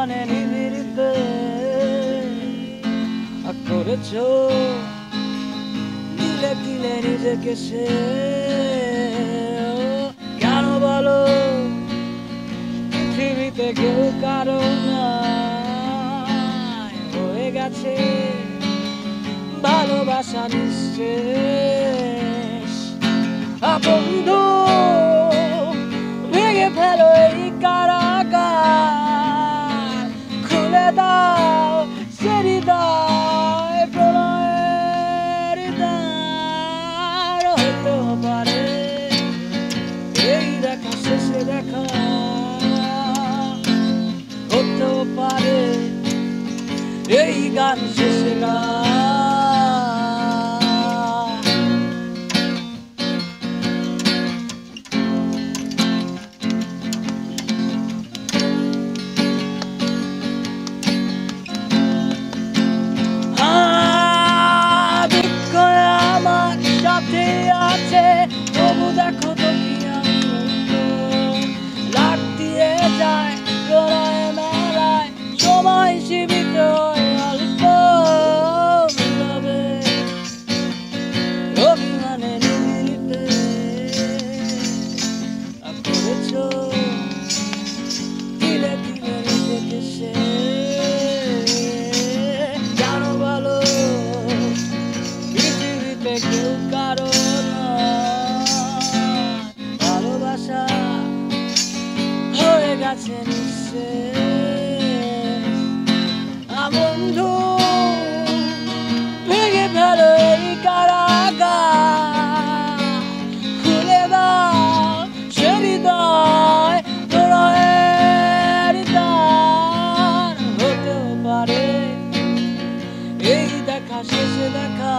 অভিমানে নিবিড়িতে করেছো তিলে তিলে নিজেকে সে কেন বলো পৃথিবীতে কেউ কারো নাই হয়ে গেছে ভালোবাসা নিঃশেষ বন্ধু ভেঙে ফেলো এই কারাগার খুলে দাও সে হৃদয় প্রলয়ের দ্বার হতেও পারে এই দেখা শেষে দেখা হতেও পারে এই গান শেষে গান আছে তবু দেখো তো কি লাগ দিয়ে যায় প্রলয় মেলায় সময় সীমিত অল্প অভিমানে নিবিড়িতে করেছো তিলে তিলে নিজেকে সে জানো বলো পৃথিবীতে কেউ কারো হয়ে গেছে নিঃশেষ বন্ধু ভেঙে ফেলো এই কারাগার খুলে দাও সে হৃদয় প্রলয়ের দ্বার হতেও পারে এই দেখা শেষে দেখা